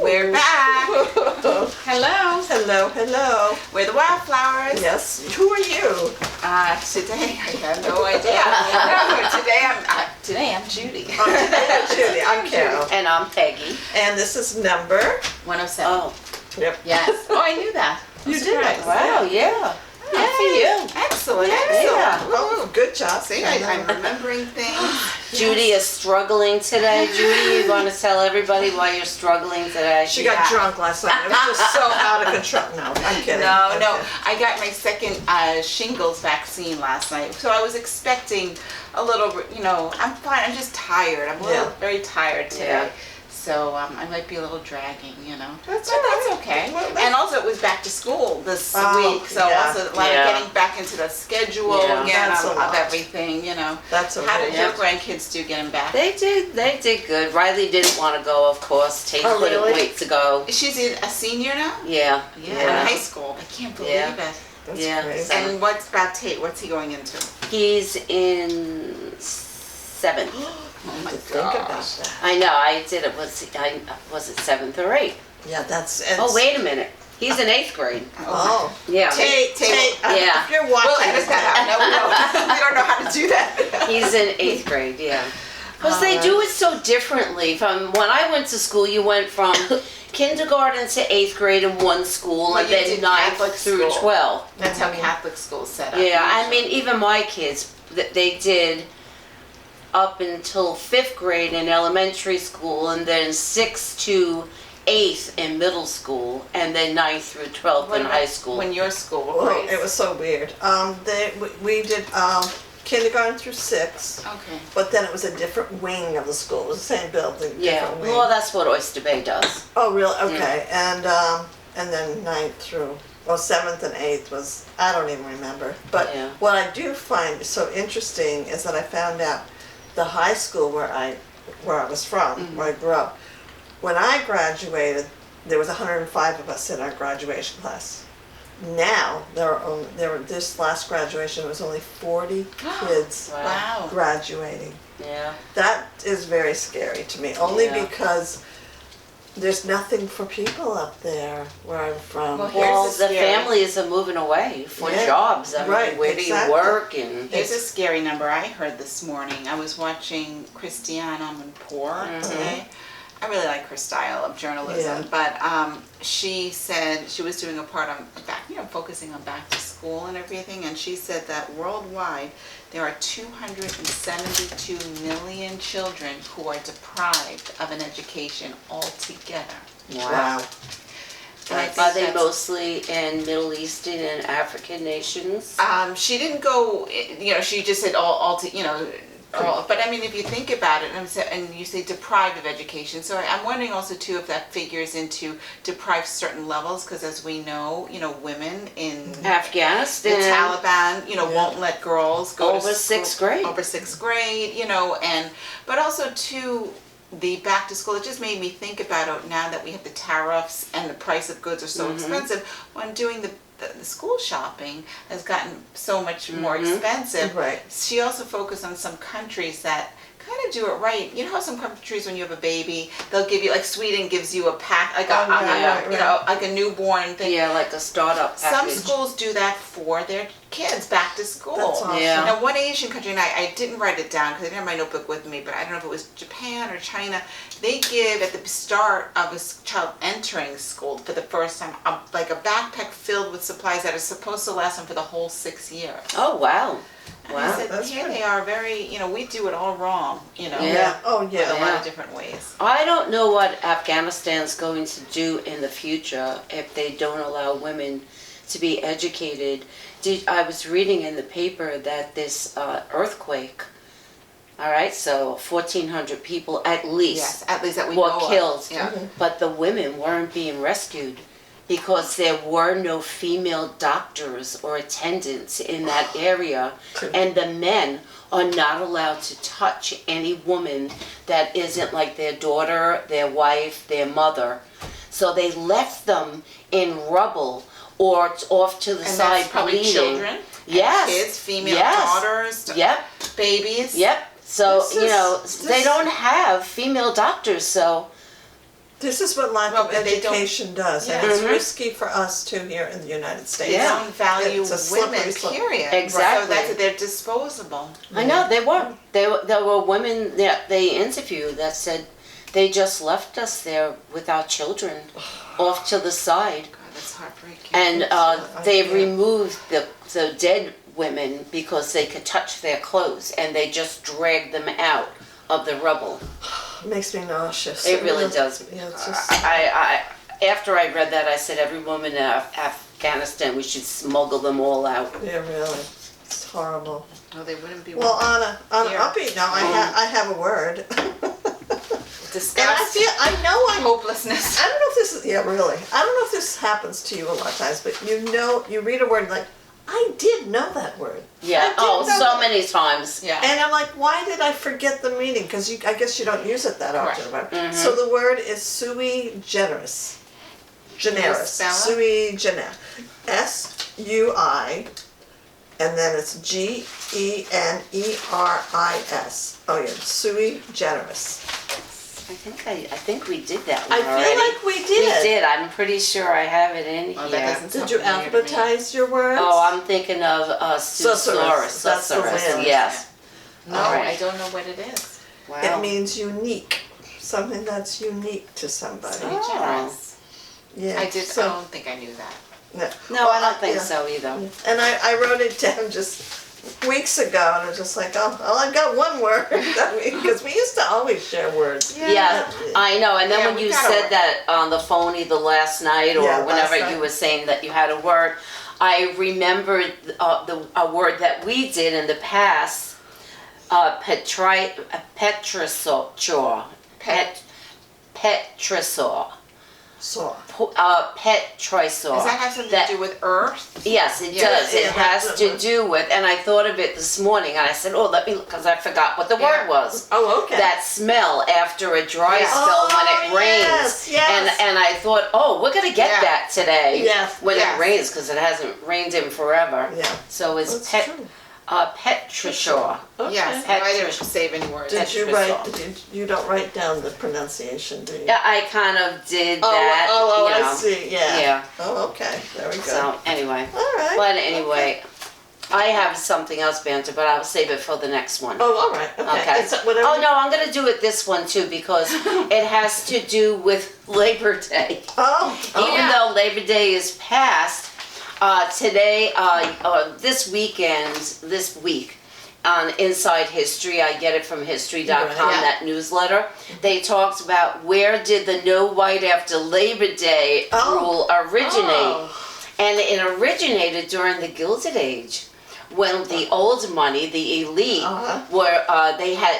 We're back. Hello. Hello, hello. We're the Wildflowers. Yes. Who are you? Today I have no idea. No, today I'm Judy. Oh, today I'm Judy. I'm Carol. And I'm Peggy. And this is number 107. Oh, Yep. Yes. Oh, I knew that. I'm You did. surprised. wow, yeah. Good for you. Excellent. Yeah. Excellent. Oh, good job. See, I'm remembering things. Judy is struggling today. Judy, you want to tell everybody why you're struggling today? She got drunk last night. It was just so out of control. No, I'm kidding. No. I'm kidding. I got my second shingles vaccine last night, so I was expecting a little. I'm fine. I'm just tired. I'm very tired today. Yeah. So I might be a little dragging, That's but all right. that's okay. Well, that's- And also it was back to school this Oh, week, so yeah. also like getting back into the schedule Yeah. again That's a of lot. everything, That's a How did lot. your grandkids do getting back? They did good. Riley didn't want to go, of course. Tate couldn't really? wait to go. She's a senior now? Yeah. In high school. I can't believe Yeah. it. That's Yeah. crazy. And what's about Tate? What's he going into? He's in 7th. Oh my Think about gosh. that. I know. I did it. Was it 7th or 8th? Yeah, that's. Oh, wait a minute. He's in 8th grade. Oh. Yeah. Tate. Yeah. If you're watching We'll edit that out. No, we don't know how to do that. He's in 8th grade, yeah. Because they do it so differently. From when I went to school, you went from kindergarten to 8th grade in one school, Well, and you then did 9th Catholic through school. 12. That's how Catholic school's set up. Yeah, I mean, even my kids, they did up until 5th grade in elementary school, and then 6th to 8th in middle school, and then 9th through 12th in high school. When your school, what Well, grades? it was so weird. We did kindergarten through 6, Okay. but then it was a different wing of the school. It was the same building, Yeah, different wing. well, that's what Oyster Bay does. Oh, really? Okay. And then 9th through, 7th and 8th was, I don't even remember. But Yeah. what I do find so interesting is that I found out the high school where I was from, where I grew up, when I graduated, there was 105 of us in our graduation class. Now, this last graduation, there was only 40 kids Wow. graduating. Yeah. That is very scary to me, only Yeah. because there's nothing for people up there where I'm from. Well, here's Well, the the scary- families are moving away for Yeah. jobs. I mean, Right, where do exactly. you work? And Here's a scary number I heard this morning. I was watching Christiane Amanpour today. I really like her style of journalism, but she said she was doing a part on focusing on back to school and everything, and she said that worldwide there are 272 million children who are deprived of an education altogether. Wow. And I think are they that's- mostly in Middle Eastern and African nations? She didn't go, she just said all but I mean, if you think about it, and you say deprived of education, so I'm wondering also too if that figures into deprived certain levels, because as we know, women in the Afghanistan. Taliban, won't let girls go Over to sixth school, grade. over 6th grade, but also too, the back to school, it just made me think about it now that we have the tariffs and the price of goods are so expensive. When doing the school shopping has gotten so much more expensive. Right. She also focused on some countries that kind of do it right. You know how some countries when you have a baby, they'll give you, like Sweden gives you a pack, like like a newborn thing. Yeah, like a startup Some package. schools do that for their kids back to school. That's awesome. Yeah. Now, one Asian country, and I didn't write it down because I didn't have my notebook with me, but I don't know if it was Japan or China, they give at the start of a child entering school for the first time, like a backpack filled with supplies that are supposed to last them for the whole 6 years. Oh, wow. And I Wow. said, That's here good. they are very, we do it all wrong, Yeah. Oh, in a yeah. lot of different ways. I don't know what Afghanistan's going to do in the future if they don't allow women to be educated. I was reading in the paper that this earthquake, all right, so 1,400 people at least Yes, at least that we were know killed, of. Yeah. but the women weren't being rescued because there were no female doctors or attendants in that area, and the men are not allowed to touch any woman that isn't like their daughter, their wife, their mother. So they left them in rubble or off to the And side that's probably bleeding. children, and Yes. kids, female Yes. daughters, Yep. babies. Yep. So, This they don't have female doctors, so. This is what lack Well, of but they don't- education does, Yeah. and it's Mhm. risky for us too here in the United States. They Yeah. don't value It's a slippery women, slope. period. Exactly. So that's they're disposable. I know, they were. There were women that they interviewed that said they just left us there with our children off to the side. God, that's heartbreaking. And I they can't. removed the dead women because they could touch their clothes, and they just dragged them out of the rubble. It makes me nauseous. It really does. Yeah, it's just, I after I read that, I said every woman in Afghanistan, we should smuggle them all out. yeah, really. It's horrible. No, they wouldn't be. Well, on an Here. upbeat note, I have a word. And disgust, I know I'm hopelessness. I don't know if this is, yeah, really. I don't know if this happens to you a lot of times, but you read a word and like, I did know that word. Yeah. I did Oh, know so that. many times. Yeah. And I'm like, why did I forget the meaning? Because I guess you don't use it that often. Correct. Right? So the word is sui generis. Generis. spell it? Sui generis. S-U-I, and then it's G-E-N-E-R-I-S. Oh yeah, sui generis. I think we did that I one feel already. like we We did. did. I'm pretty sure I have it in Well, here. that doesn't Did sound you familiar to me. alphabetize your words? Oh, I'm thinking of Susaurus. That's the wind. Yes. No, All right. I don't know what it is. Wow. It means unique. Something that's unique to somebody. Sui Oh. generis. Yeah. I did. So, I don't think I knew that. no. No, I don't think yeah. so either. And I wrote it down just weeks ago, and I was just like, oh, I've got one word. Because we used to always share words. Yeah, I know. And then Yeah, when we you got said it. that on the phone either last night or Yeah, whenever last night. you were saying that you had a word, I remembered a word that we did in the past, petrisaur. Petrisaur. So, Petrisaur. Does that have something to do with Earth? Yes, it Yeah, does. It yeah, has that's to what- do with, and I thought of it this morning, and I said, oh, let me look, because I forgot what the Yeah. word was. oh, okay. That smell after a dry Yeah. spell when it Oh, rains. yes. And I thought, oh, we're gonna get Yeah. that today Yes. when Yes. it rains because it hasn't rained in forever. Yeah. So it's That's true. Petrisaur. Okay. Yes. Pet- I didn't save any words. Did you Petrisaur. you don't write down the pronunciation, do you? Yeah, I kind of did Oh, that. oh, you know. I see. Yeah. Yeah. Oh, okay. There we go. So anyway, All right. but anyway, I have something else, Banter, but I'll save it for the next one. Oh, all right. Okay. Okay. It's whatever. Oh no, I'm gonna do it this one too because it has to do with Labor Day. Oh. Even yeah. though Labor Day is past, today, this week, on Inside History, I get it from history.com, Right. Yeah. that newsletter, they talked about where did the no white after Labor Day Oh. rule originate. Oh. And it originated during the Gilded Age, when the old money, the elite, Uh-huh. were they had,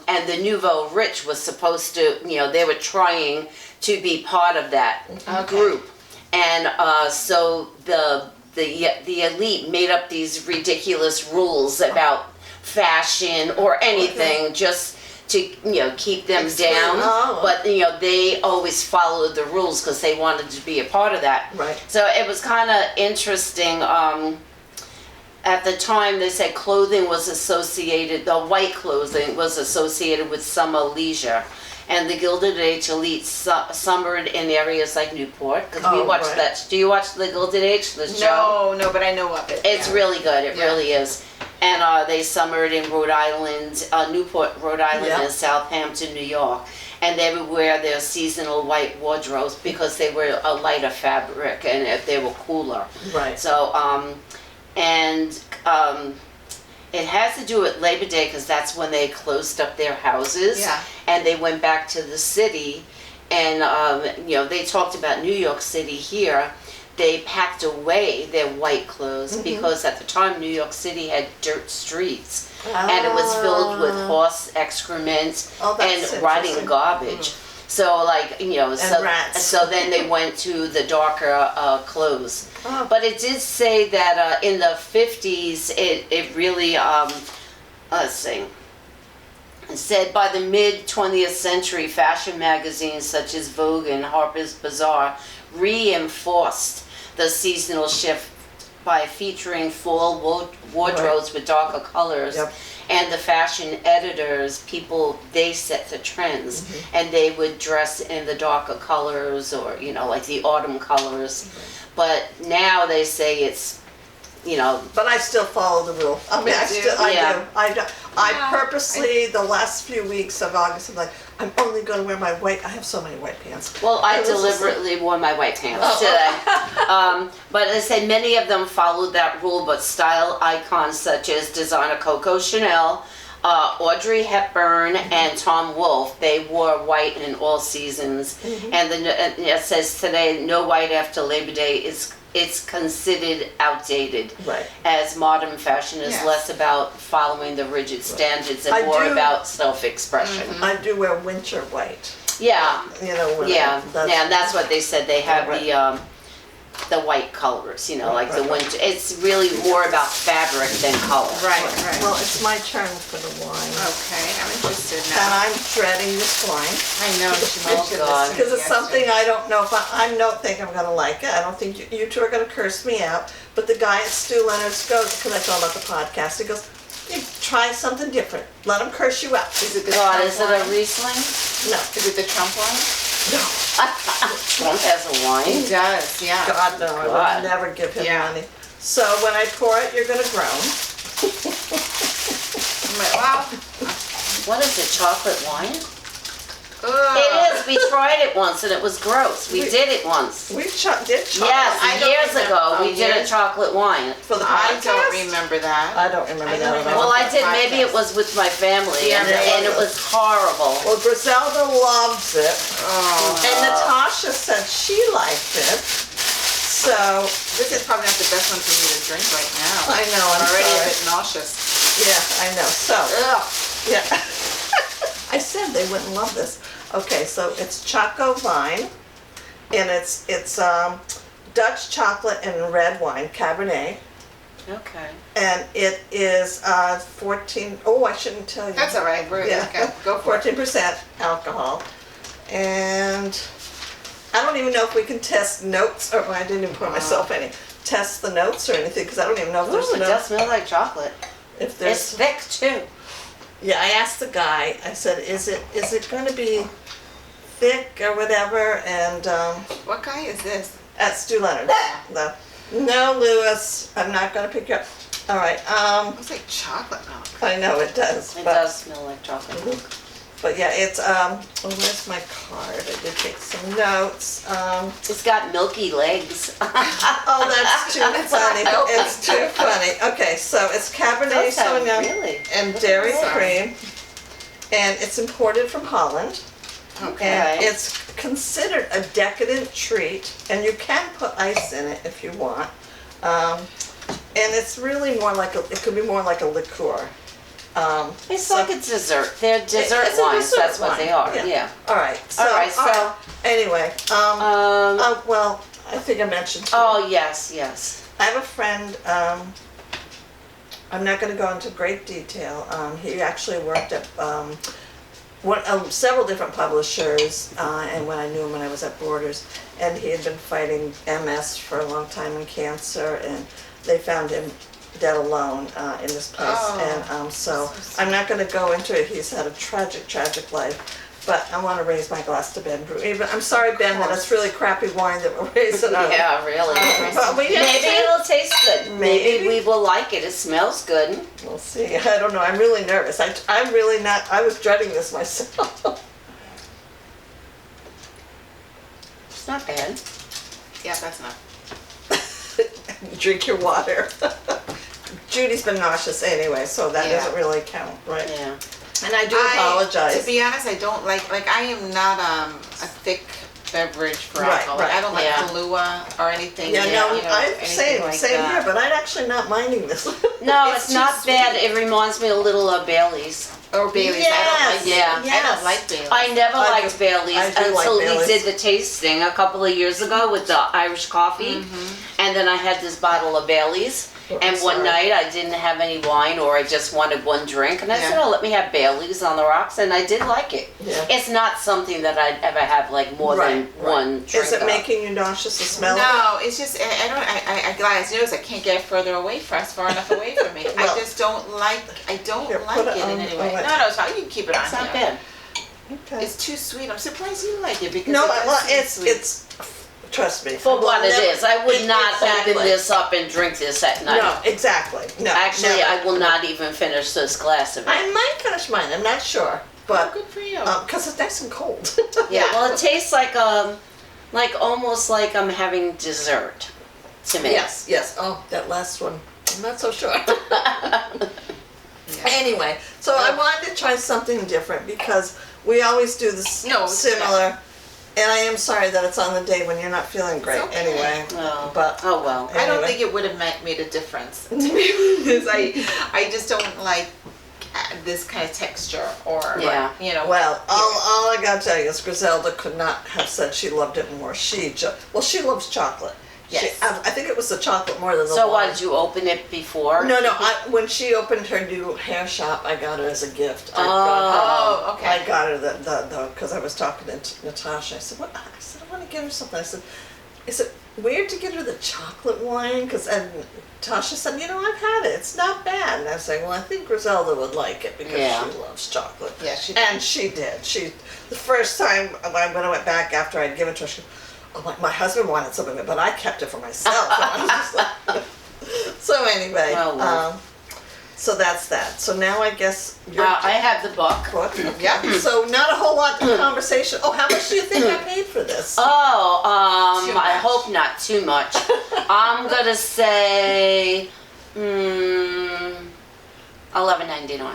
and the nouveau rich was supposed to, they were trying to be part of that Okay. group, and so the elite made up these ridiculous rules about fashion or anything, just to keep them Explain. down. Oh. But they always followed the rules because they wanted to be a part of that. Right. So it was kind of interesting. At the time, they said clothing was associated, the white clothing was associated with summer leisure. And the Gilded Age elite summered in areas like Newport, because we Oh, watched right. that. Do you watch the Gilded Age, the show? No, but I know of it. It's yeah. really good, it Yeah. really is. And they summered in Rhode Island, Newport, Rhode Island, Yeah. and Southampton, New York. And they would wear their seasonal white wardrobes because they were a lighter fabric and they were cooler. Right. So, it has to do with Labor Day because that's when they closed up their houses. Yeah. And they went back to the city. And, they talked about New York City here. They packed away their white clothes because at the time New York City had dirt streets. And it was filled with horse excrement Oh, that's and rotting interesting. garbage. So so rats. so then they went to the darker clothes. Oh. But it did say that in the 50s it really let's see. It said by the mid 20th century, fashion magazines such as Vogue and Harper's Bazaar reinforced the seasonal shift by featuring fall wardrobes with darker colors. Yep. And the fashion editors, they set the trends, and they would dress in the darker colors, or like the autumn colors. But now they say it's, But I still follow the rule. I mean, I do. I purposely, the last few weeks of August, I'm like, I'm only going to wear my white. I have so many white pants. Well, I deliberately wore my white pants today. But as I say, many of them followed that rule, but style icons such as designer Coco Chanel, Audrey Hepburn, and Tom Wolfe, they wore white in all seasons. And it says today, no white after Labor Day it's considered outdated, as modern fashion is less about following the rigid standards and more about self-expression. I do wear winter white. Yeah. That's what they said. They have the white colors, like the winter. It's really more about fabric than color. Right. Well, it's my turn for the wine. Okay, I'm interested And now. I'm dreading this wine. I know, she mentioned God. this. Because it's something I don't know if I don't think I'm going to like it. I don't think you two are going to curse me out. But the guy at Stu Leonard's goes, because I told him about the podcast, he goes, you try something different. Let him curse you out. Is it the God, Trump is it wine? a Riesling? No. Is it the Trump wine? No. Trump has a wine. He does, yeah. God, no. I God. would never give him Yeah. money. So when I pour it, you're going to groan. I'm like, wow. What is it, chocolate wine? Ugh. It is. We tried it once and it was gross. We did it once. We did chocolate. Yes, I don't years remember. ago we Oh, did a years? chocolate wine. For the I podcast? don't remember that. I don't remember that at all. Well, I did. Maybe it was with my family, Yeah, and it was horrible. Well, Griselda loves it. Oh. And Natasha said she liked it. So, This is probably not the best one for me to drink right now. I know, I'm already sorry. a bit nauseous. Yeah, I know. So, Ugh. yeah. I said they wouldn't love this. Okay, so it's Choco Vine, and it's Dutch chocolate and red wine, Cabernet, Okay. and it is 14. Oh, I shouldn't tell you. That's all right. Okay, go for it. 14% alcohol, and I don't even know if we can test notes, or I didn't even pour myself any. Test the notes or anything, because I don't even know if there's Ooh, it does notes. smell like chocolate. If there's, It's thick too. yeah, I asked the guy. I said, "Is it going to be thick or whatever?" And What guy is this? at Stu Leonard. No, Lewis, I'm not going to pick you up. All right. Looks like chocolate milk. I know it does. It but, does smell like chocolate milk. But yeah, it's oh, where's my card? I did take some notes. It's got milky legs. Oh, that's too funny. It's too funny. Okay, so it's Cabernet Those have Sauvignon really- and dairy Sorry. cream, and it's imported from Holland. Okay. And it's considered a decadent treat, and you can put ice in it if you want. And it's really more like it could be more like a liqueur. It's so- like a dessert. They're dessert It's a wines. dessert That's what wine, they are. Yeah. All right. So, All right, so- anyway, well, I think I mentioned. to you. Oh yes, yes. I have a friend. I'm not going to go into great detail. He actually worked at several different publishers, and when I knew him when I was at Borders, and he had been fighting MS for a long time and cancer, and they found him dead alone in this place. Oh, And so so I'm not going to go into it. He's had a tragic, tragic life. But I want to raise my glass to Ben. I'm sorry, Ben, that it's really crappy wine that we're raising on. Yeah, really. But we have Maybe to- it'll taste good. Maybe. Maybe we will like it. It smells good. We'll see. I don't know. I'm really nervous. I'm really not. I was dreading this myself. It's not bad. Yeah, that's not. Drink your water. Judy's been nauseous anyway, so that Yeah. doesn't really count, right? Yeah. And I do apologize. To be honest, I don't like I am not a thick beverage for Right, alcohol. right. Like, I don't like Yeah. Kahlua or anything. yeah, no, you know, I'm anything like same that. here, but I'm actually not minding this. No, it's too not sweet. bad. It reminds me a little of Bailey's. Or Bailey's. I don't like. Yeah. I don't like Bailey's. I never I liked do- Bailey's I do like until Bailey's. we did the tasting a couple of years ago with the Irish coffee. And then I had this bottle of Bailey's. And one night I didn't have any wine, or I just wanted one drink, and I said, "Oh, let me have Bailey's on the rocks," and I did like it. Yeah. It's not something that I'd ever have like more than one drink. Is it of. making you nauseous to smell? No, it's just I glass notice I can't get further away far enough away from me. Well, I just don't like it in any way. on. No, it's fine. You can keep it on. It's not here. bad. Okay. It's too sweet. I'm surprised you like it because No, it does well, seem sweet. it's trust me. For what it is, I would not exactly. open this up and drink this at night. No, exactly. No, Actually, never. I will not even finish this glass of it. I might finish mine. I'm not sure, Oh, but good for you. because it's nice and cold. Yeah, well, it tastes like almost like I'm having dessert to me. Yes, yes. Oh, that last one. I'm not so sure. Anyway, so I wanted to try something different because we always do this No, similar. And I am sorry that it's on the day when you're not feeling great. okay. Anyway, Oh, but oh well. I don't anyway. think it would have made a difference to me because I just don't like this kind of texture or Yeah. you know. Well, all I gotta tell you is Griselda could not have said she loved it more. She loves chocolate. Yes. I think it was the chocolate more than the So wine. why did you open it before? No, when she opened her new hair shop, I got her as a gift. Oh, okay. I got her the because I was talking to Natasha. I said, "What?" I said, "I want to get her something." I said, "Is it weird to get her the chocolate wine?" And Tasha said, "I've had it. It's not bad." And I was saying, "Well, I think Griselda would like it because she loves chocolate." Yeah, she And she did. The first time when I went back after I'd given it to her, she, "Oh, my husband wanted some of it, but I kept it for myself." And I was just like, so anyway, so that's that. So now I guess you're I have the book. Yeah. So not a whole lot of conversation. Oh, how much do you think I paid for this? Oh, Too I much. hope not too much. I'm gonna say, $11.99.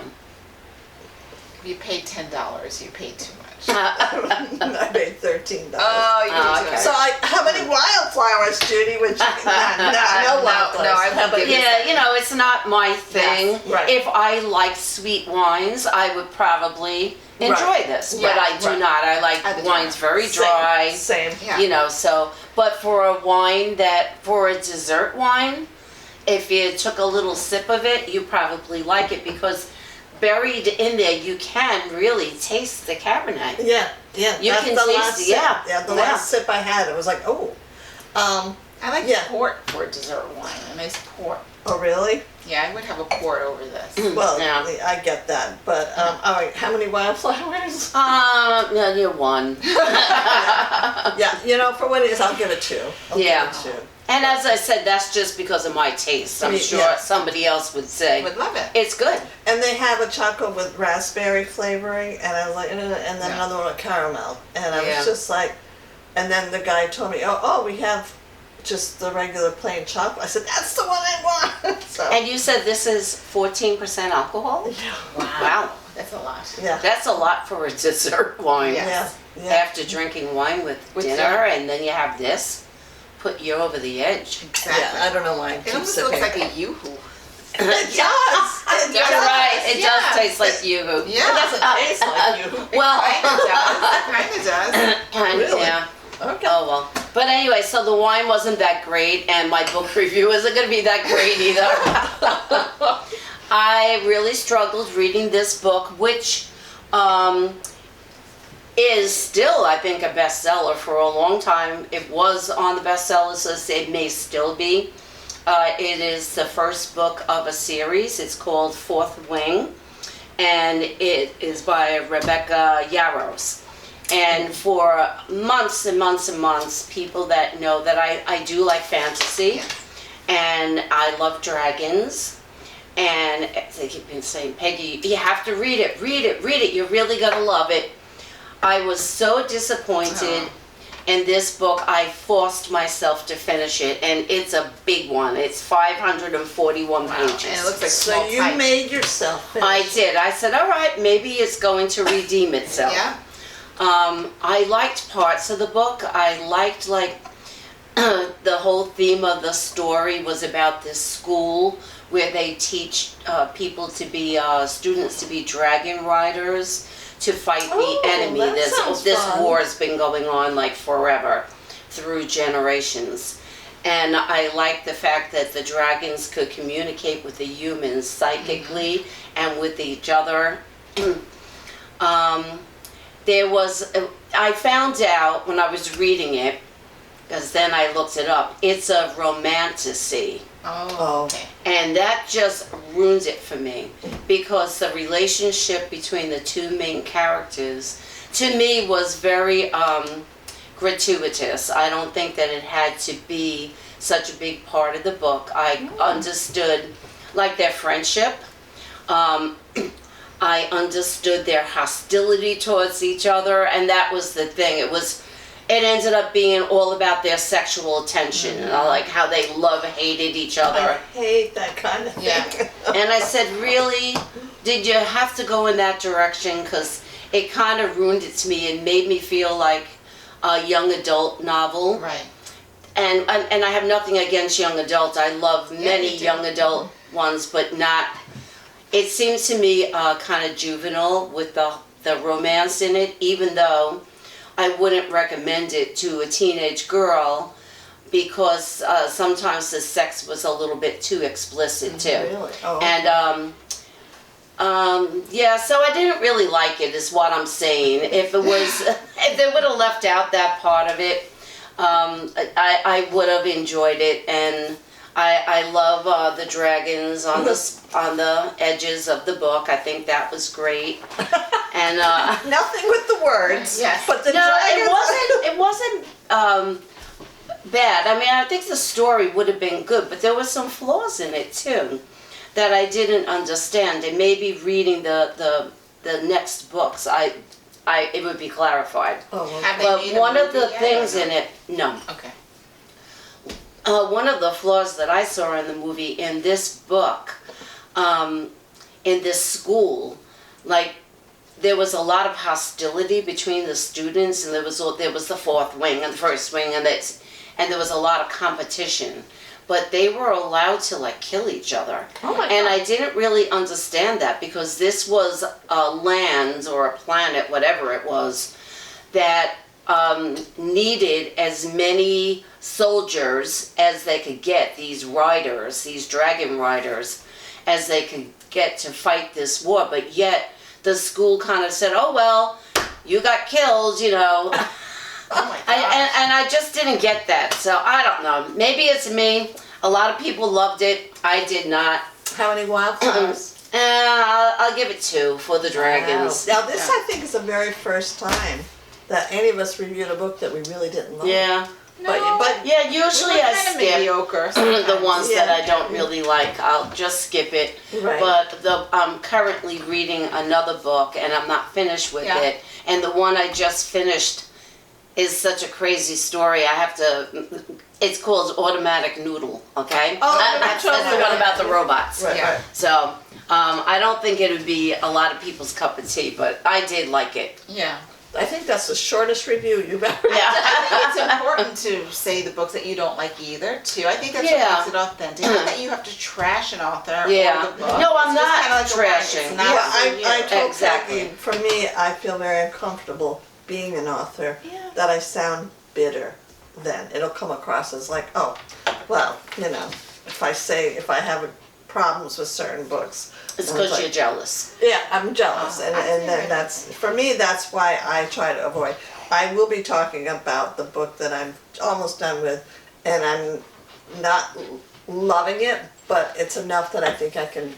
You paid $10. You paid too much. I paid $13. Oh, you Oh, did okay. So how many wildflowers, Judy? Would you? No wildflowers. I How about wouldn't you? Yeah, it's not my thing. Yes, right. If I like sweet wines, I would probably enjoy this, but Yeah, I do not. I like I do wines not. very dry. Same. Yeah. But for a dessert wine, if you took a little sip of it, you probably like it because buried in there, you can really taste the Cabernet. Yeah. You That's can the taste last it, sip. yeah. The last sip I had, it was like, oh. I like Yeah. port for a dessert wine. A nice port. Oh, really? Yeah, I would have a port over this. Well, Yeah. I get that. But, all right, how many wildflowers? No, you're one. Yeah, for what it is, I'll give it 2. I'll Yeah. give it 2. And as I said, that's just because of my taste. I'm sure Yeah. somebody else would say Would love it. it's good. And they have a chocolate with raspberry flavoring, and I was like, and then Yeah. another one with caramel. And I Yeah. was just like, and then the guy told me, oh, we have just the regular plain chocolate. I said, that's the one I want. So, And you said this is 14% alcohol? Wow. That's a lot. yeah. That's a lot for a dessert wine. Yeah. Yeah. After drinking wine with dinner dinner. and then you have this, put you over the edge. Exactly. Yeah, I don't know why I It keep almost sipping. looks like a yoo-hoo. It does. It You're does. right. It Yeah. does taste like yoo-hoo. Yeah. It doesn't taste like you. Well, Kind of does. Really? yeah. Okay. Oh well. But anyway, so the wine wasn't that great, and my book review isn't going to be that great either. I really struggled reading this book, which is still, I think, a bestseller for a long time. It was on the bestseller list. It may still be. It is the first book of a series. It's called Fourth Wing, and it is by Rebecca Yarros. And for months and months and months, people that know that I do like fantasy, and I love dragons, and they keep been saying, Peggy, you have to read it, read it, read it, you're really gonna love it. I was so disappointed in this book. I forced myself to finish it, and it's a big one. It's 541 pages. And it looks like So small you type. made yourself finish. I did. I said, all right, maybe it's going to redeem itself. Yeah. I liked parts of the book. I liked the whole theme of the story was about this school where they teach people to be students to be dragon riders to fight Oh, the enemy. that This sounds this fun. war has been going on like forever through generations. And I like the fact that the dragons could communicate with the humans psychically and with each other. I found out when I was reading it, because then I looked it up, it's a romantasy. Oh, okay. And that just ruins it for me, because the relationship between the two main characters, to me, was very gratuitous. I don't think that it had to be such a big part of the book. I understood, like, their friendship. I understood their hostility towards each other, and that was the thing. It ended up being all about their sexual attention, and like how they hated each other. I hate that kind of thing. Yeah. And I said, really? Did you have to go in that direction? Because it kind of ruined it to me and made me feel like a young adult novel. Right. And I have nothing against young adult. I love many you do. young adult ones, but not. It seems to me kind of juvenile with the romance in it, even though I wouldn't recommend it to a teenage girl, because sometimes the sex was a little bit too explicit too. Really? Oh, okay. And yeah, so I didn't really like it, is what I'm saying. If they would have left out that part of it, I would have enjoyed it. And I love the dragons on the edges of the book. I think that was great. And Nothing with the words. Yes. But the no, dragons. it wasn't bad. I mean, I think the story would have been good, but there were some flaws in it too that I didn't understand. And maybe reading the next books, it would be clarified. Oh, okay. Have they But made a one of movie the yet, things or in it, no. Okay. One of the flaws that I saw in the movie, in this book, in this school, like, there was a lot of hostility between the students, and there was the fourth wing and the first wing, and there was a lot of competition. But they were allowed to, like, kill each other. Oh my And God. I didn't really understand that, because this was a land or a planet, whatever it was, that needed as many soldiers as they could get, these riders, these dragon riders, as they could get to fight this war. But yet the school kind of said, oh, well, you got killed, you know. Oh my And I just didn't get that. So I don't know. Maybe it's me. A lot of people loved it. I did not. How many wildflowers? I'll give it 2 for the dragons. Wow. Now this, I think, is the very first time that any of us reviewed a book that we really didn't like. Yeah. But Yeah, usually I kind of skip mediocre. the ones that Yeah. I don't really like. I'll just skip it. Right. But I'm currently reading another book, and I'm not finished with Yeah. it. And the one I just finished is such a crazy story. I have to. It's called Automatic Noodle. Okay. Oh, that's the one about the robots. Right, Yeah. right. So I don't think it would be a lot of people's cup of tea, but I did like it. Yeah. I think that's the shortest review you've ever. Yeah. I think it's important to say the books that you don't like either, too. I think that's Yeah. what makes it authentic. Not that you have to trash an author Yeah. or the book. No, I'm It's just not kinda like a wine. trashing. It's not Yeah, for you. I told Exactly. Peggy, for me, I feel very uncomfortable being an author, Yeah. that I sound bitter then. It'll come across as like, oh, well, you know, if I have problems with certain books. It's and because like, you're jealous. Yeah, I'm jealous, Oh, and I then see. that's, for me, that's why I try to avoid. I will be talking about the book that I'm almost done with, and I'm not loving it, but it's enough that I think I can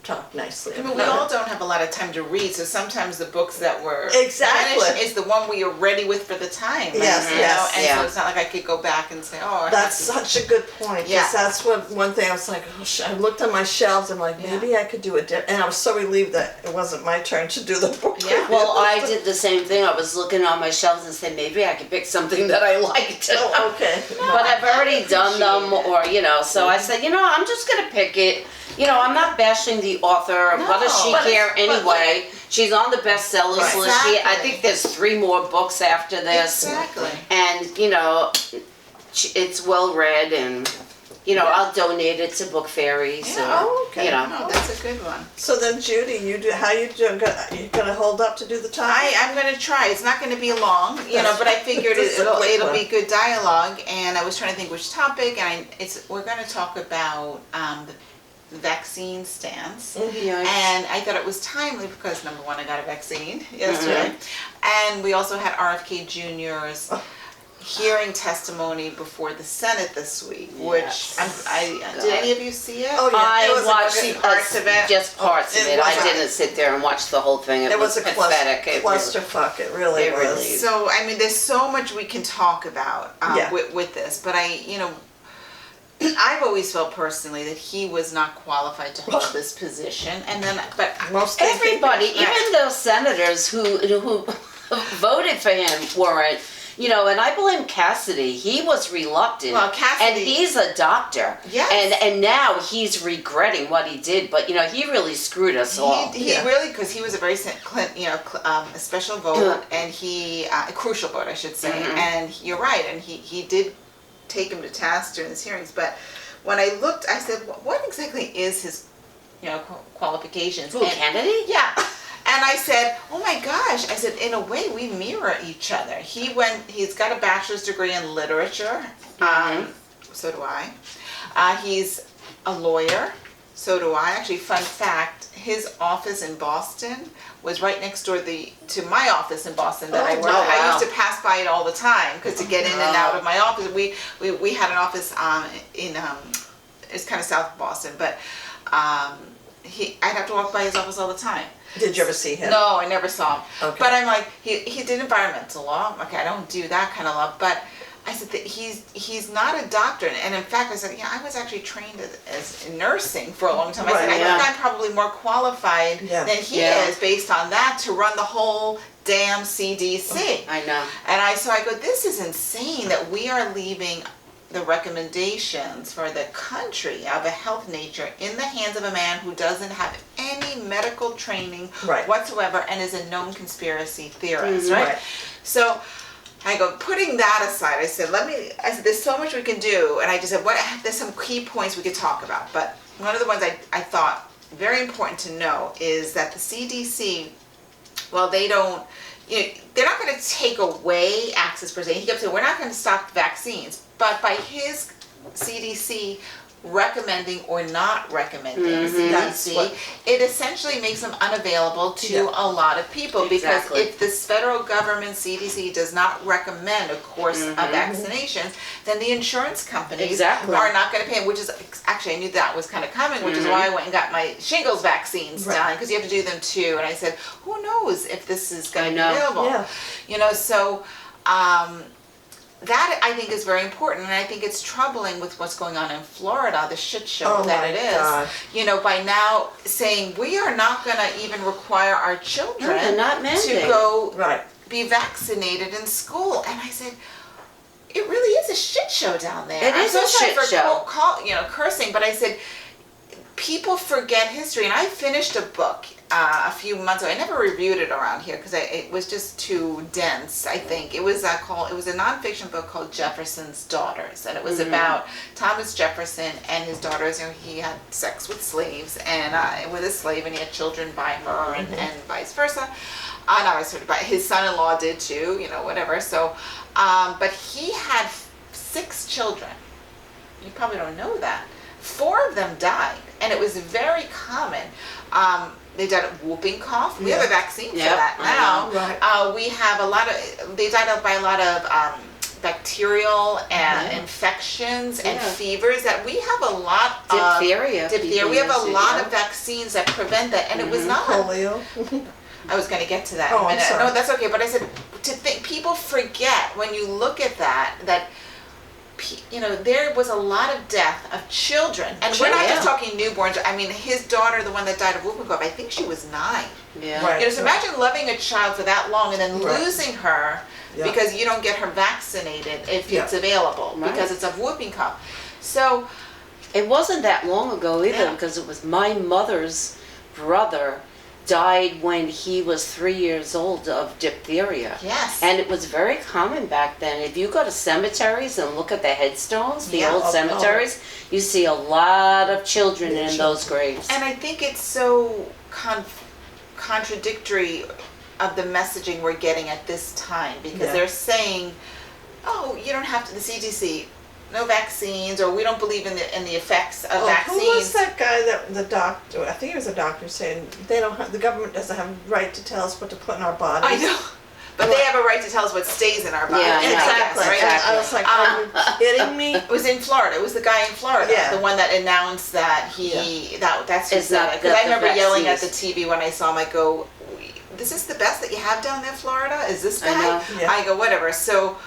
talk nicely I mean, about we all it. don't have a lot of time to read, so sometimes the books that were Exactly. finished is the one we are ready with for the time. Yes, you yes. know? And Yeah. so it's not like I could go back and say, oh, I That's have to. such a good point. Yeah. Yeah. That's one thing I was like, oh, I looked on my shelves and like, maybe I could do it. And I was so relieved that it wasn't my turn to do the book. Yeah. review. Well, I did the same thing. I was looking on my shelves and said, maybe I could pick something that I liked. Oh, okay. But I've already done them, appreciate or, you know, so I said, you know, I'm just going to pick it. You know, I'm not bashing the author. What does she but care it's- but anyway? She's on the bestsellers Right. list. I Exactly. think there's 3 more books after this. Exactly. And, you know, it's well read, and You know, I'll donate it to book fairies. Yeah. Or, Oh, okay. You know. No, that's a good one. So then, Judy, how you doing? You gonna hold up to do the time? I'm going to try. It's not going to be long, but I figured This is a quick it'll one. be good dialogue. And I was trying to think which topic, and we're going to talk about the vaccine stance. Yeah. And I thought it was timely because number one, I got a vaccine yesterday, and we also had RFK Jr.'s hearing testimony before the Senate this week, which did any of you see it? Oh, yeah. It was I watched see parts of it. just parts of It it. was I didn't sit there and watch the whole thing. It was a pathetic. clusterfuck. It really It was. really- So I mean, there's so much we can talk about with this, but I've always felt personally that he was not qualified to hold this position, and then Most Everybody, Right. even those senators who voted for him weren't. You know, and I blame Cassidy. He was reluctant. Well, Cassidy- and he's a doctor. Yes. And now he's regretting what he did. But he really screwed us all. He really, because he was a very a special vote, and a crucial vote, I should say. And you're right, and he did take him to task during his hearings. But when I looked, I said, what exactly is his, qualifications? Who, Kennedy? Yeah. And I said, oh my gosh, I said, in a way, we mirror each other. He's got a bachelor's degree in literature. So do I. He's a lawyer. So do I. Actually, fun fact, his office in Boston was right next door to my office in Boston that I worked at. I used to pass by it all the time because to get in and out of my office, we had an office it's kind of south of Boston, but I'd have to walk by his office all the time. Did you ever see him? No, I never saw him. Okay. But I'm like, he did environmental law. Okay, I don't do that kind of law. But I said that he's not a doctor. And in fact, I said, I was actually trained as in nursing for a long time. I said, I think I'm probably more qualified than he is based on that to run the whole damn CDC. I know. And so I go, this is insane that we are leaving the recommendations for the country of a health nature in the hands of a man who doesn't have any medical training whatsoever and is a known conspiracy theorist, right? So I go, putting that aside, I said, there's so much we can do, and I just said, there's some key points we could talk about, but one of the ones I thought very important to know is that the CDC, well, they're not going to take away access per se. He kept saying, we're not going to stop vaccines. But by his CDC recommending or not recommending CDC, it essentially makes them unavailable to a lot of people. Because if this federal government CDC does not recommend a course of vaccinations, then the insurance companies are not going to pay them, which is, actually I knew that was kind of coming, which is why I went and got my shingles vaccines done, because you have to do them too. And I said, who knows if this is going to be available? So that I think is very important, and I think it's troubling with what's going on in Florida, the shit show that it is. By now saying we are not going to even require our children to go be vaccinated in school, and I said, it really is a shit show down there. It is a shit show. Cursing, but I said, people forget history, and I finished a book a few months ago. I never reviewed it around here because it was just too dense, I think. It was a nonfiction book called Jefferson's Daughters, and it was about Thomas Jefferson and his daughters. He had sex with slaves and with a slave, and he had children by her and vice versa. Not vice versa, but his son-in-law did too, whatever. So, but he had 6 children. You probably don't know that. 4 of them died, and it was very common. They died of whooping cough. We have a vaccine for that now. We have they died by a lot of bacterial infections and fevers that we have a lot of. Diphtheria. We have a lot of vaccines that prevent that, and it was not. Polio. I was going to get to that in a minute. No, that's okay. But I said, people forget when you look at that there was a lot of death of children, and we're not just talking newborns. I mean, his daughter, the one that died of whooping cough, I think she was 9. Yeah. So imagine loving a child for that long and then losing her because you don't get her vaccinated if it's available because it's of whooping cough. So it wasn't that long ago either because it was my mother's brother died when he was 3 years old of diphtheria. Yes. And it was very common back then. If you go to cemeteries and look at the headstones, the Yeah. old cemeteries, you see a lot of children in those graves. And I think it's so contradictory of the messaging we're getting at this time, because they're saying, oh, you don't have to, the CDC, no vaccines, or we don't believe in the effects of vaccines. Who was that guy that the doctor? I think he was a doctor saying they don't have, the government doesn't have a right to tell us what to put in our bodies. I know, but they have a right to tell us what stays in our bodies. Yeah, Exactly. Right? And I was like, are you kidding me? It was in Florida. It was the guy in Florida, the one that announced that that's who said it. Because I remember yelling at the TV when I saw him. I go, "This is the best that you have down there, Florida? Is this guy?" I know. Yeah. I go, whatever. So.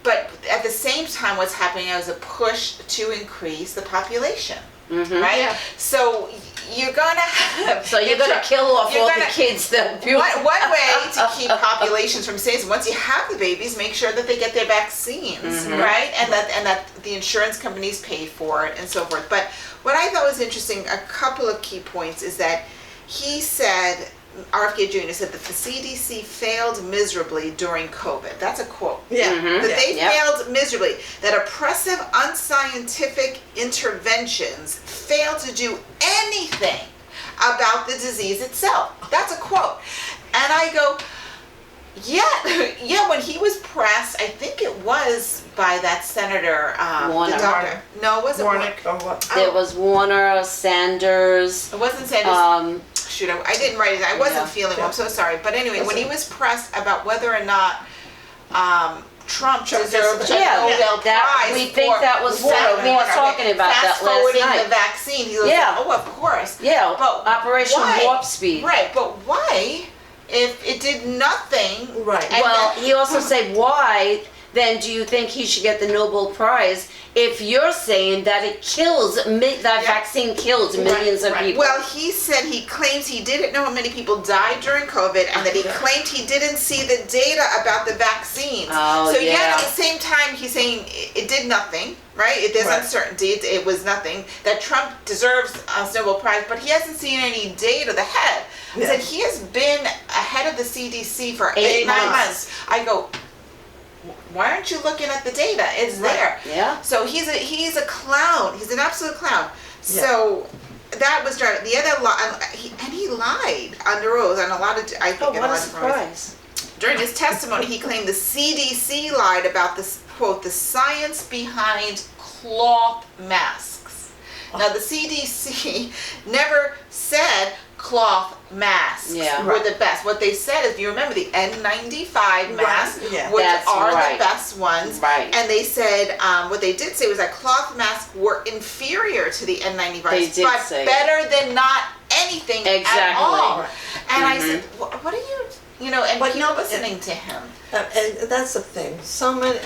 But at the same time, what's happening now is a push to increase the population, right? Yeah. So you're gonna have. So you're going to kill off all the kids that One way to keep populations from staying is once you have the babies, make sure that they get their vaccines, right? And that the insurance companies pay for it and so forth. But what I thought was interesting, a couple of key points, is that he said. RFK Jr. said that the CDC failed miserably during COVID. That's a quote. Yeah. That they failed miserably. That oppressive, unscientific interventions failed to do anything about the disease itself. That's a quote. And I go, yeah, when he was pressed, I think it was by that senator, Warner. the doctor. No, it wasn't Warnick or what? There was Warner, Sanders. It wasn't Sanders. Shoot, I didn't write it. I wasn't Yeah. feeling well. I'm so sorry. But anyway, when he was pressed about whether or not Trump deserved a Nobel Prize, we think that was Warner. We were talking about that last fast-forwarding night. the vaccine. He goes, oh, of course. Yeah, but Operation why? Warp Speed. Right, but why? If it did nothing. Right. And Well, then- he also said, why then do you think he should get the Nobel Prize if you're saying that it kills, that vaccine kills millions of people? Well, he said he claims he didn't know how many people died during COVID, and that he claimed he didn't see the data about the vaccines. Oh, so yeah. yet at the same time, he's saying it did nothing, right? There's uncertainty. It was nothing. That Trump deserves a Nobel Prize, but he hasn't seen any data. The head said he has been ahead of the CDC for 9 months. I go, why aren't you looking at the data? It's there. Yeah. So he's a clown. He's an absolute clown. So that was driving. The other he lied under oath on a lot of. I think what a surprise! During his testimony, he claimed the CDC lied about this, quote, the science behind cloth masks. Now the CDC never said cloth masks were the best. What they said is, you remember the N95 masks, which are the best ones. Right. And they said, what they did say was that cloth masks were inferior to the N95, They did but say better than not anything at all. And I said, what are you, and But people listening to him. And that's the thing. So many,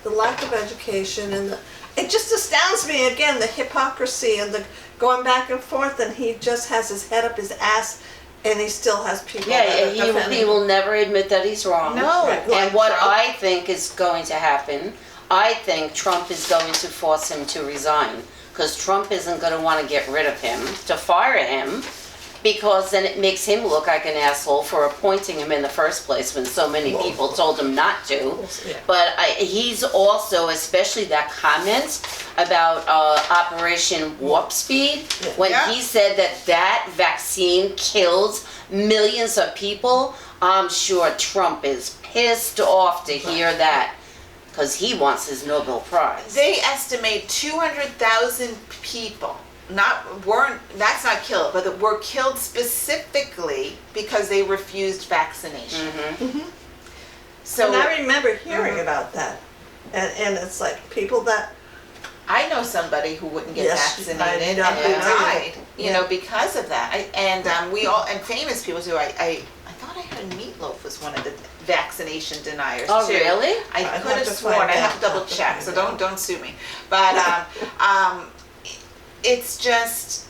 the lack of education and it just astounds me again, the hypocrisy and the going back and forth, and he just has his head up his ass, and he still has people. He will never admit that he's wrong. No. And what I think is going to happen, I think Trump is going to force him to resign, because Trump isn't going to want to get rid of him, to fire him, because then it makes him look like an asshole for appointing him in the first place when so many people told him not to. But he's also, especially that comment about Operation Warp Speed, when he said that vaccine kills millions of people, I'm sure Trump is pissed off to hear that, because he wants his Nobel Prize. They estimate 200,000 people that's not killed, but that were killed specifically because they refused vaccination. So and I remember hearing about that, and it's like people that I know somebody who wouldn't get vaccinated and who died, because of that. We all, and famous people too. I thought I heard Meatloaf was one of the vaccination deniers Oh, too. really? I could have sworn. I have to double check, so don't sue me. But it's just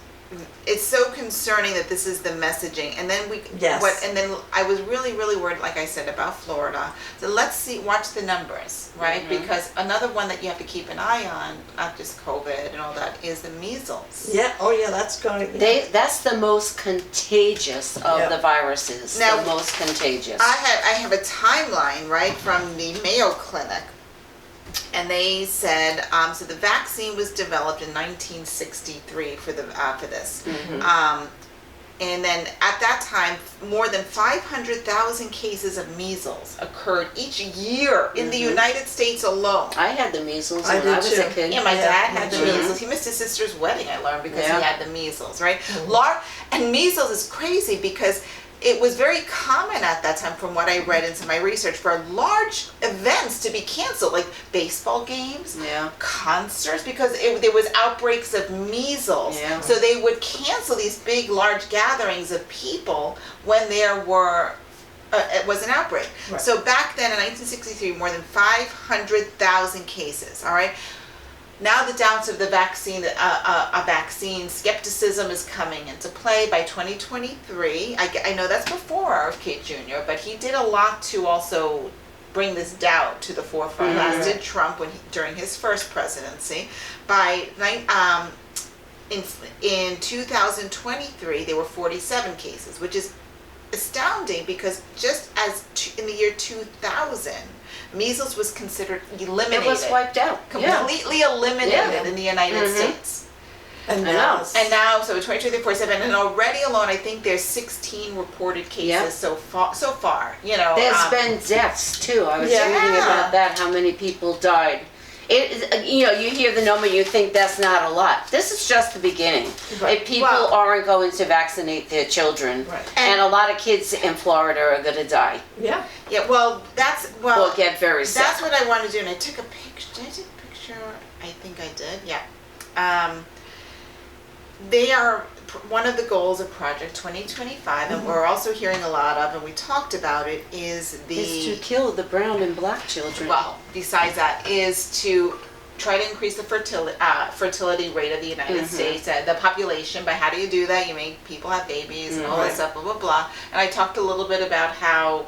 it's so concerning that this is the messaging, and then and then I was really worried, like I said, about Florida. So let's watch the numbers, right? Because another one that you have to keep an eye on, not just COVID and all that, is the measles. Yeah. Oh yeah, that's going. That's the most contagious of the viruses. Now, the most contagious. I have a timeline, right, from the Mayo Clinic. And they said, so the vaccine was developed in 1963 for this. And then at that time, more than 500,000 cases of measles occurred each year in the United States alone. I had the measles I when I did was a too. kid. Yeah, my dad had the measles. He missed his sister's wedding, I learned, because he had the measles, right? And measles is crazy because it was very common at that time, from what I read in some of my research, for large events to be canceled, like baseball games, concerts, because there was outbreaks of measles. Yeah. So they would cancel these big, large gatherings of people when there were it was an outbreak. Right. So back then in 1963, more than 500,000 cases. All right. Now the doubts of the vaccine, a vaccine skepticism is coming into play by 2023. I know that's before RFK Jr., but he did a lot to also bring this doubt to the forefront, as did Trump during his first presidency. In 2023, there were 47 cases, which is astounding because just as in the year 2000, measles was considered eliminated. It was wiped out. Completely eliminated in the United States. And now, so 2023, 47, and already alone, I think there's 16 reported cases so far. You know, there's been deaths too. I was reading about that. How many people died? You hear the number, you think that's not a lot. This is just the beginning. Right. If people aren't going to vaccinate their children, and a lot of kids in Florida are going to die. Yeah. Well, or get very sick. That's what I want to do, and I took a picture. Did I take a picture? I think I did. Yeah. They are one of the goals of Project 2025, and we're also hearing a lot of, and we talked about it, is to kill the brown and black children. Well, besides that, is to try to increase the fertility rate of the United States, the population. By how do you do that? You make people have babies and all that stuff, blah, blah, blah. And I talked a little bit about how,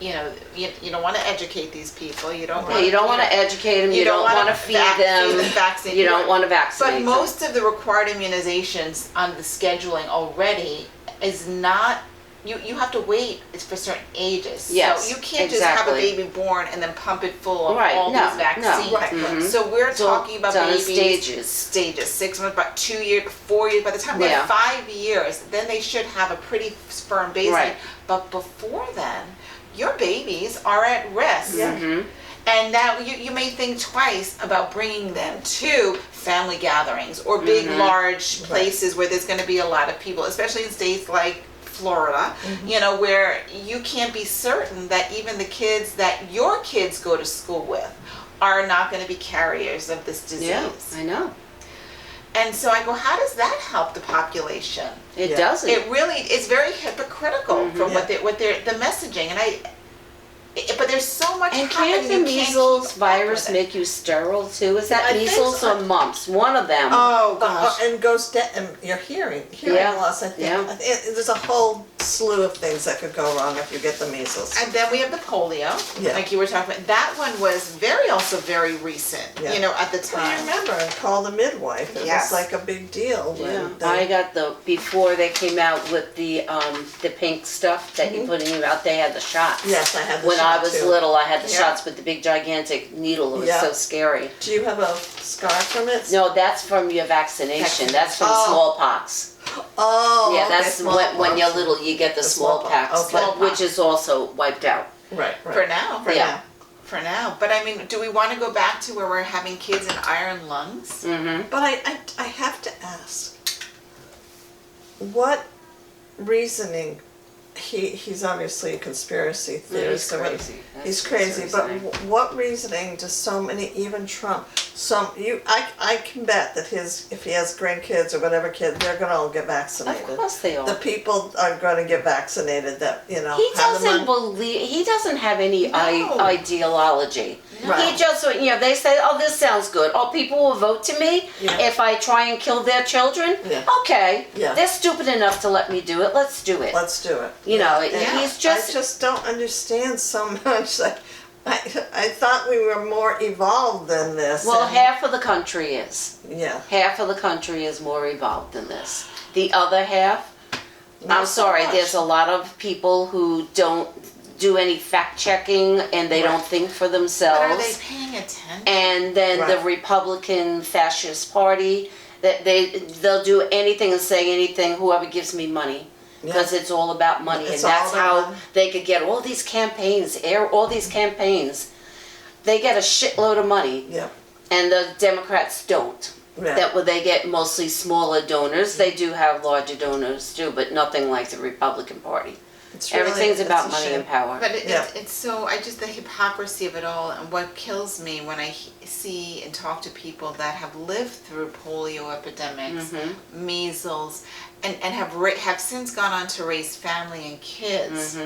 you don't want to educate these people. You don't want to educate them. You don't want to feed them. Vaccinate. You don't want to vaccinate them. But most of the required immunizations on the scheduling already is not. You have to wait. It's for certain ages. Yes, so you can't just have a baby born and then pump it full of all these vaccines. No. Right. So we're talking about babies stages. 6 months, about 2 years, 4 years. By the time they're 5 years, then they should have a pretty firm baseline. Right. But before then, your babies are at risk. And now you may think twice about bringing them to family gatherings or big, large places where there's going to be a lot of people, especially in states like Florida, where you can't be certain that even the kids that your kids go to school with are not going to be carriers of this disease. Yeah, I know. And so I go, how does that help the population? It doesn't. It really, it's very hypocritical from what the messaging, and but there's so much and happening. Can't the measles virus make you sterile too? Is that measles or mumps? One of them. Oh gosh. And goes and your hearing loss. I think. I think there's a whole slew of things that could go wrong if you get the measles. And then we have the polio, like you were talking about. That one was also very recent. At the time. I remember. I called the midwife. It was like a big deal. I got before they came out with the pink stuff that you put in your mouth. They had the shots. Yes, I had the When I was little, I had the shots with the big gigantic needle. It was so scary. Do you have a scar from it? No, that's from your vaccination. That's from smallpox. Oh, yeah, that's when you're little, you get the smallpox, which is also wiped out. Right. For now. For now. But I mean, do we want to go back to where we're having kids in iron lungs? But I have to ask, what reasoning he's obviously a conspiracy theorist. He's crazy. He's crazy. But what reasoning does so many, even Trump, I can bet that if he has grandkids or whatever kid, they're going to all get vaccinated. Of course they are. The people are going to get vaccinated that, He doesn't believe, he doesn't have any ideology. Right. He just, they say, oh, this sounds good. Oh, people will vote to me if I try and kill their children? Yeah. Okay. Yeah. They're stupid enough to let me do it. Let's do it. Let's do it. He's just... I just don't understand so much. I thought we were more evolved than this. Well, half of the country is. Yeah. Half of the country is more evolved than this. The other half, Not I'm so sorry, much. there's a lot of people who don't do any fact checking and they don't think for themselves. But are they paying attention? And then the Republican fascist party, that they'll do anything and say anything, whoever gives me money. Because it's all about money. It's and that's all about how money. they could get all these campaigns, all these campaigns. They get a shitload of money. Yep. And the Democrats don't. Yeah. That they get mostly smaller donors. They do have larger donors too, but nothing like the Republican Party. Everything's about money and power. But it's so, the hypocrisy of it all, and what kills me when I see and talk to people that have lived through polio epidemics, measles, and have since gone on to raise family and kids,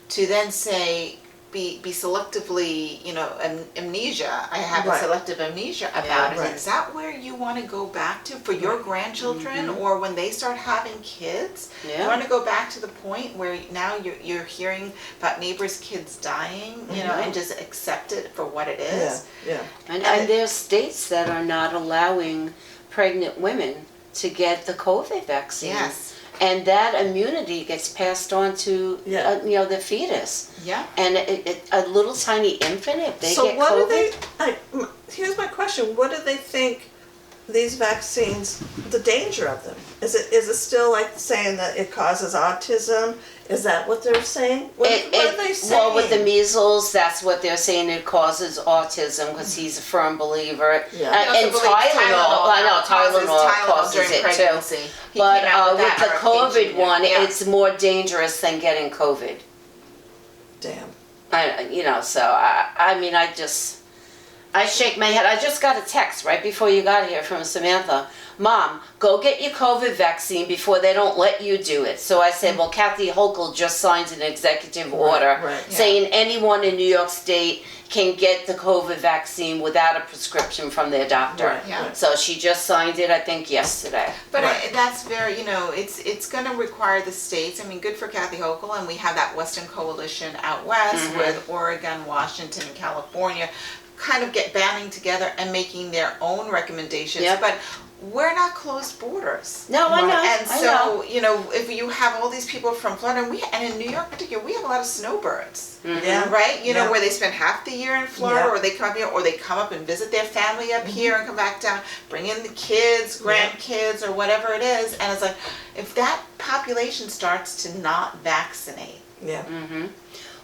to then say, be selectively, amnesia. I have a selective amnesia about it. Is that where you want to go back to for your grandchildren, or when they start having kids? You want to go back to the point where now you're hearing about neighbors' kids dying, and just accept it for what it is. Yeah. And there's states that are not allowing pregnant women to get the COVID vaccine. Yes. And that immunity gets passed on to, the fetus. Yeah. And a little tiny infant, if they So get what COVID... do they, here's my question, what do they think these vaccines, the danger of them? Is it still like saying that it causes autism? Is that what they're saying? What are they saying? Well, with the measles, that's what they're saying. It causes autism because he's a firm believer. Yeah. And Tylenol causes it too. But with the COVID one, it's more dangerous than getting COVID. Damn. I shake my head. I just got a text right before you got here from Samantha. Mom, go get your COVID vaccine before they don't let you do it. So I said, well, Kathy Hochul just signed an executive order saying anyone in New York State can get the COVID vaccine without a prescription from their doctor. Right, yeah. So she just signed it, I think, yesterday. But that's very, it's going to require the states. I mean, good for Kathy Hochul, and we have that Western Coalition out west with Oregon, Washington, and California kind of banding together and making their own recommendations. But we're not closed borders. No, I know. And so, if you have all these people from Florida, and in New York in particular, we have a lot of snowbirds. Yeah. Right? Where they spend half the year in Florida, or they come up here, or they come up and visit their family up here and come back down, bring in the kids, grandkids, or whatever it is. And it's like, if that population starts to not vaccinate. Yeah.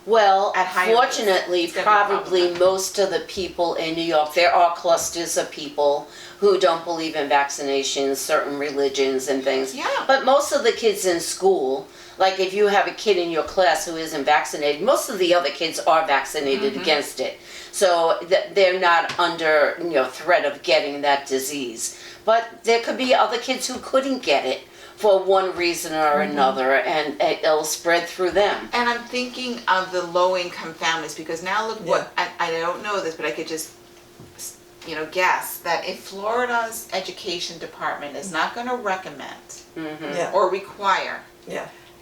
Well, At higher fortunately, rates, it's gonna be probably most of the people in New York, there are clusters of people who don't believe in vaccinations, certain religions and things. Yeah. But most of the kids in school, like if you have a kid in your class who isn't vaccinated, most of the other kids are vaccinated against it. So they're not under threat of getting that disease. But there could be other kids who couldn't get it for one reason or another, and it'll spread through them. And I'm thinking of the low-income families, because now look what, I don't know this, but I could just, guess that if Florida's education department is not going to recommend or require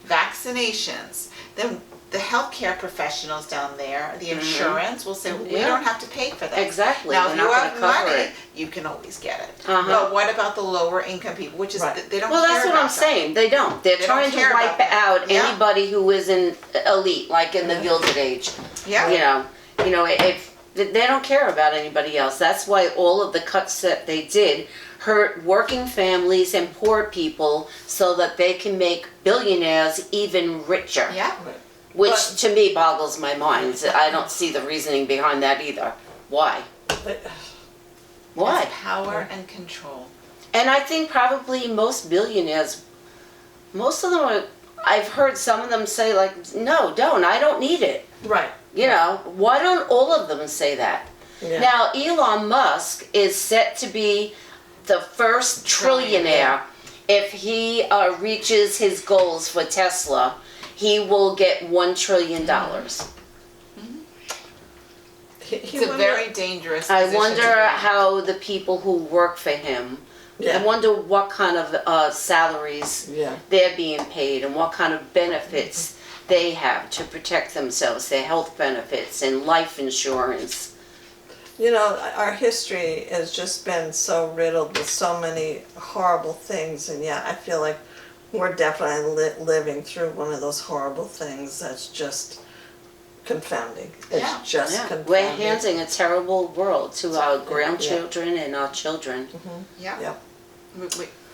vaccinations, then the healthcare professionals down there, the insurance will say, we don't have to pay for that. Exactly. Now, They're if you not have gonna cover money, it. you can always get it. But what about the lower income people, which is, they don't Well, care that's what about I'm saying. They don't. They're They trying don't to care wipe about that. out anybody who isn't elite, like in the Gilded Age. Yeah. If they don't care about anybody else. That's why all of the cuts that they did hurt working families and poor people, so that they can make billionaires even richer. Yeah. Which to me boggles my mind. I don't see the reasoning behind that either. Why? Why? It's power and control. And I think probably most billionaires, most of them I've heard some of them say like, no, don't, I don't need it. Right. You know, why don't all of them say that? Yeah. Now, Elon Musk is set to be the first trillionaire. If he reaches his goals for Tesla, he will get $1 trillion. It's a very dangerous I position wonder to be in. how the people who work for him, Yeah. I wonder what kind of salaries Yeah. they're being paid and what kind of benefits they have to protect themselves, their health benefits and life insurance. You know, our history has just been so riddled with so many horrible things, and yet I feel like we're definitely living through one of those horrible things that's just confounding. It's just confounding. We're handing a terrible world to our grandchildren and our children. Yeah. Yep.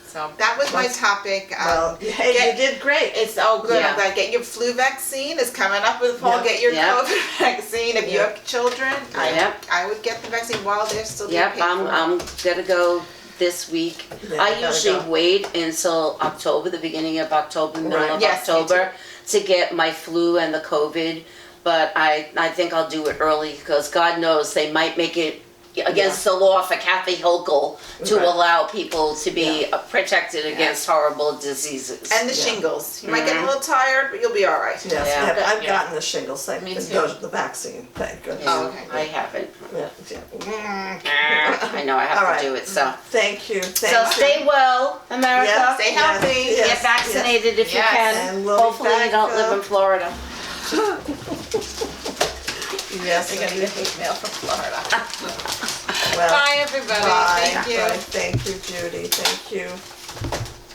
So that was my topic. Well, hey, you did great. It's all good. Yeah. I'm glad. Get your flu vaccine. It's coming up with fall. Yeah. Get your Yeah. COVID vaccine. If you Yeah. have children, I would get the vaccine while they're still being Yep, paid for. I'm gonna go this week. Yeah, I you gotta usually go. wait until October, the beginning of October, middle Right. of Yes, me October, to get my flu and the COVID. But I think I'll do it early because God knows they might make it against the law for Kathy Hochul to Right. allow people to be protected against horrible diseases. And the shingles. You might get a little tired, but you'll be all right. Yes, Yeah. I've gotten the shingles, thank Me too. the vaccine, thank goodness. Yeah, Oh, okay. I haven't. Yeah. I know I have All to right. do it, so. Thank you, So thank you. stay well, America. Yes, Stay healthy. yes, Get vaccinated if you Yes. can. And we'll be Hopefully you back, don't live in Florida. Yes, You're gonna get hate mail from Florida. well, Bye, everybody. bye. Thank you. Bye. Thank you, Judy, thank you.